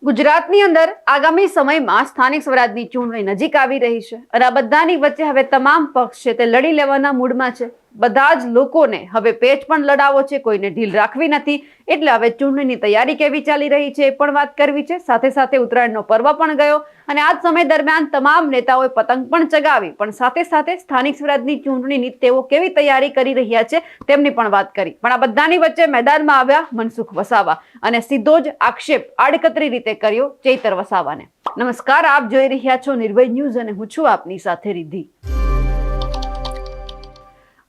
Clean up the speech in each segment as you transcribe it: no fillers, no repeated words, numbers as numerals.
ગુજરાતની અંદર આગામી સમયમાં સ્થાનિક સ્વરાજની ચૂંટણી નજીક આવી રહી છે અને આ બધાની વચ્ચે હવે તમામ પક્ષ છે તે લડી લેવાના મૂડમાં છે। બધા જ લોકોને હવે પેચ પણ લડાવો છે, કોઈને ઢીલ રાખવી નથી। એટલે હવે ચૂંટણીની તૈયારી કેવી ચાલી રહી છે એ પણ વાત કરવી છે। સાથે સાથે ઉત્તરાયણનો પર્વ પણ ગયો અને આ સમય દરમિયાન તમામ નેતાઓએ પતંગ પણ ચગાવી, પણ સાથે સાથે સ્થાનિક સ્વરાજની ચૂંટણીની તેઓ કેવી તૈયારી કરી રહ્યા છે તેમની પણ વાત કરી। પણ આ બધાની વચ્ચે મેદાનમાં આવ્યા મનસુખ વસાવા અને સીધો જ આક્ષેપ આડકતરી રીતે કર્યો ચૈતર વસાવાને। નમસ્કાર, આપ જોઈ રહ્યા છો નિર્ભય ન્યૂઝ અને હું છું આપની સાથે રિદ્ધિ।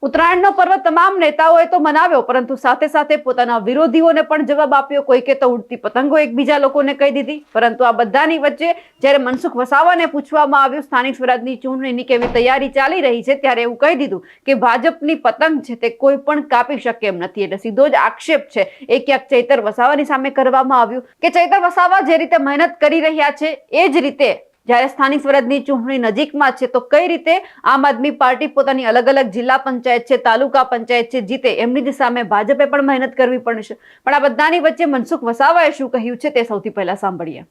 ઉત્તરાયણનો પર્વ તમામ નેતાઓએ તો મનાવ્યો, પરંતુ સાથે સાથે પોતાના વિરોધીઓને પણ જવાબ આપ્યો। કોઈકે તો ઉડતી પતંગો એકબીજા લોકોને કહી દીધી। પરંતુ આ બધાની વચ્ચે જ્યારે મનસુખ વસાવાને પૂછવામાં આવ્યું સ્થાનિક સ્વરાજની ચૂંટણીની કેવી તૈયારી ચાલી રહી છે, ત્યારે એવું કહી દીધું કે ભાજપની પતંગ છે તે કોઈ પણ કાપી શકે એમ નથી। એટલે સીધો જ આક્ષેપ છે એ ક્યાંક ચૈતર વસાવાની સામે કરવામાં આવ્યું કે ચૈતર વસાવા જે રીતે મહેનત કરી રહ્યા છે એ જ રીતે જ્યારે સ્થાનિક સ્વરાજની ચૂંટણી નજીકમાં છે તો કઈ રીતે આમ આદમી પાર્ટી પોતાની અલગ અલગ જિલ્લા પંચાયત છે, તાલુકા પંચાયત છે જીતે, એમની જ સામે ભાજપે પણ મહેનત કરવી પડશે। પણ આ બધાની વચ્ચે મનસુખ વસાવાએ શું કહ્યું છે તે સૌથી પહેલા સાંભળીએ।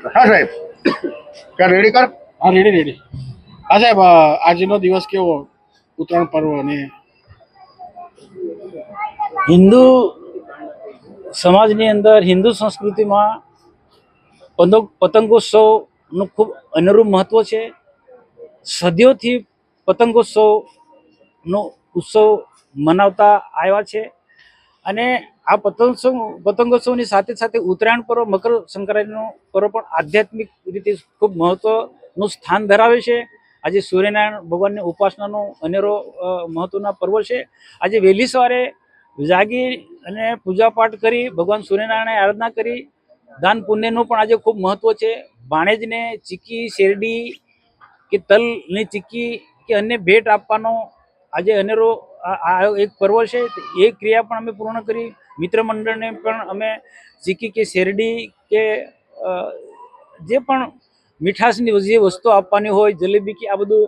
હા સાહેબ, ક્યાં રેડી કર? હા, રેડી। હા સાહેબ, આજનો દિવસ કેવો? ઉત્તરાયણ પર્વ અને હિન્દુ સમાજની અંદર, હિન્દુ સંસ્કૃતિમાં પતંગોત્સવનું ખૂબ અનેરું મહત્વ છે। સદીઓથી પતંગોત્સવનો ઉત્સવ મનાવતા આવ્યા છે અને આ પતંગોત્સવની સાથે સાથે ઉત્તરાયણ પર્વ, મકર સંક્રાંતિનો પર્વ પણ આધ્યાત્મિક રીતે ખૂબ મહત્વનું સ્થાન ધરાવે છે। આજે સૂર્યનારાયણ ભગવાનની ઉપાસનાનો અનેરો મહત્વના પર્વ છે। આજે વહેલી સવારે જાગી અને પૂજાપાઠ કરી ભગવાન સૂર્યનારાયણની આરાધના કરી દાન પુણ્યનું પણ આજે ખૂબ મહત્વ છે। ભાણેજને ચીક્કી, શેરડી કે તલની ચીક્કી કે અન્ય ભેટ આપવાનો આજે અનેરો આ એક પર્વ છે। એ ક્રિયા પણ અમે પૂર્ણ કરી। મિત્ર મંડળને પણ અમે ચીક્કી કે શેરડી કે જે પણ મીઠાશની જે વસ્તુ આપવાની હોય, જલેબી કે આ બધું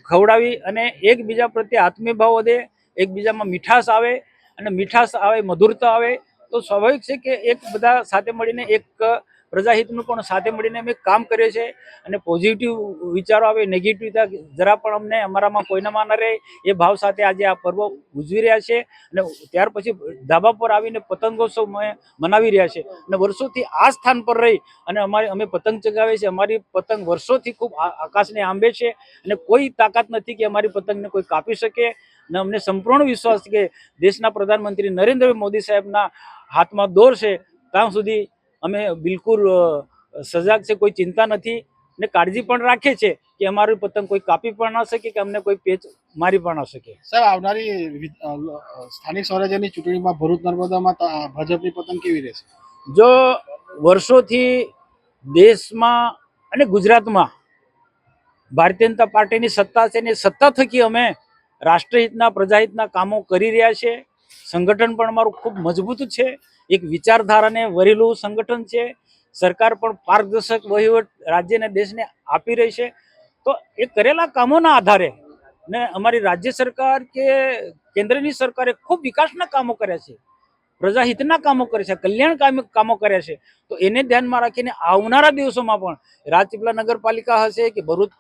ખવડાવી અને એકબીજા પ્રત્યે આત્મીય ભાવ વધે, એકબીજામાં મીઠાશ આવે અને મીઠાશ આવે, મધુરતા આવે તો સ્વાભાવિક છે કે એક બધા સાથે મળીને એક પ્રજાહિતનું પણ સાથે મળીને અમે કામ કરીએ છીએ અને પોઝિટિવ વિચારો આવે, નેગેટિવિટી જરા પણ અમને અમારામાં કોઈનામાં ન રહે એ ભાવ સાથે આજે આ પર્વ ઉજવી રહ્યા છે અને ત્યાર પછી ધાબા પર આવીને પતંગોત્સવ મનાવી રહ્યા છે અને વર્ષોથી આ સ્થાન પર રહી અને અમે પતંગ ચગાવીએ છીએ। અમારી પતંગ વર્ષોથી ખૂબ આકાશને આંબે છે અને કોઈ તાકાત નથી કે અમારી પતંગને કોઈ કાપી શકે અને અમને સંપૂર્ણ વિશ્વાસ છે કે દેશના પ્રધાનમંત્રી નરેન્દ્ર મોદી સાહેબના હાથમાં દોર છે ત્યાં સુધી અમે બિલકુલ સજાગ છે, કોઈ ચિંતા નથી ને કાળજી પણ રાખે છે કે અમારી પતંગ કોઈ કાપી પણ ના શકે કે અમને કોઈ પેચ મારી પણ ના શકે। સાહેબ, આવનારી સ્થાનિક સ્વરાજ્યની ચૂંટણીમાં ભરૂચ નર્મદામાં ભાજપની પતંગ કેવી રહેશે? જો વર્ષોથી દેશમાં અને ગુજરાતમાં ભારતીય જનતા પાર્ટીની સત્તા છે ને સત્તા થકી અમે રાષ્ટ્રહિતના, પ્રજાહિતના કામો કરી રહ્યા છે। સંગઠન પણ અમારું ખૂબ મજબૂત છે, એક વિચારધારાને વરેલું સંગઠન છે। સરકાર પણ પારદર્શક વહીવટ રાજ્યને, દેશને આપી રહી છે। તો એ કરેલા કામોના આધારે ને અમારી રાજ્ય સરકાર કે કેન્દ્રની સરકારે ખૂબ વિકાસના કામો કર્યા છે, પ્રજાહિતના કામો કરે છે, કલ્યાણ કામો કર્યા છે। તો એને ધ્યાનમાં રાખીને આવનારા દિવસોમાં પણ રાજપીપળા નગરપાલિકા હશે કે ભરૂચ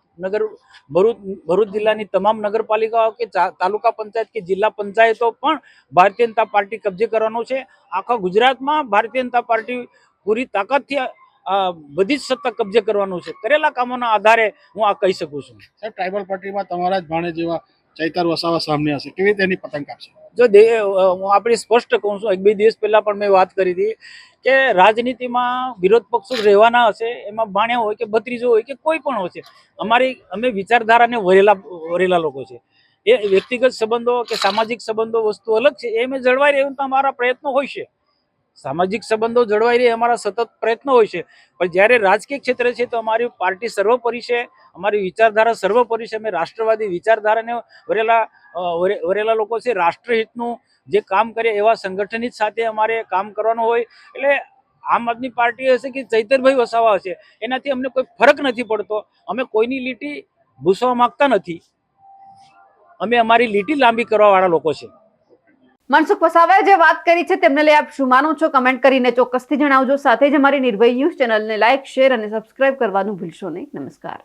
જિલ્લાની તમામ નગરપાલિકાઓ કે તાલુકા પંચાયત કે જિલ્લા પંચાયતો પણ ભારતીય જનતા પાર્ટી કબજે કરવાનો છે। આખા ગુજરાતમાં ભારતીય જનતા પાર્ટી પૂરી તાકાતથી બધી જ સત્તા કબજે કરવાનું છે। કરેલા કામોના આધારે હું આ કહી શકું છું। સાહેબ, ટ્રાઇબલ પાર્ટીમાં તમારા જ ભાણે જેવા ચૈતર વસાવા સામે હશે, કેવી રીતે એની પતંગ કાપશે? જો હું આપણી સ્પષ્ટ કહું છું, 1-2 દિવસ પહેલા પણ મેં વાત કરી હતી કે રાજનીતિમાં વિરોધ પક્ષો રહેવાના હશે, એમાં ભાણ્યા હોય કે ભત્રીજો હોય કે કોઈ પણ હોય છે। અમે વિચારધારાને વરેલા લોકો છે। એ વ્યક્તિગત સંબંધો કે સામાજિક સંબંધો વસ્તુ અલગ છે, એ અમે જળવાઈ રહ્યું તો અમારા પ્રયત્નો હોય છે। સામાજિક સંબંધો જળવાઈ રહે અમારા સતત પ્રયત્નો હોય છે, પણ જ્યારે રાજકીય ક્ષેત્રે છે તો અમારી પાર્ટી સર્વોપરી છે, અમારી વિચારધારા સર્વોપરી છે। અમે રાષ્ટ્રવાદી વિચારધારાને વરેલા લોકો છે। રાષ્ટ્રહિતનું જે કામ કરે એવા સંગઠનિત સાથે અમારે કામ કરવાનું હોય એટલે આમ આદમી પાર્ટી હશે કે ચૈતરભાઈ વસાવા હશે એનાથી અમને કોઈ ફરક નથી પડતો। અમે કોઈની લીટી ભૂસવા માંગતા નથી, અમે અમારી લીટી લાંબી કરવા વાળા લોકો છે। મનસુખ વસાવાએ જે વાત કરી છે તેમને લઈ આપ શું માનો છો કમેન્ટ કરીને ચોક્કસથી જણાવજો. સાથે જ અમારી નિર્ભય ન્યૂઝ ચેનલને લાઇક, શેર અને સબસ્ક્રાઇબ કરવાનું ભૂલશો નહીં. નમસ્કાર.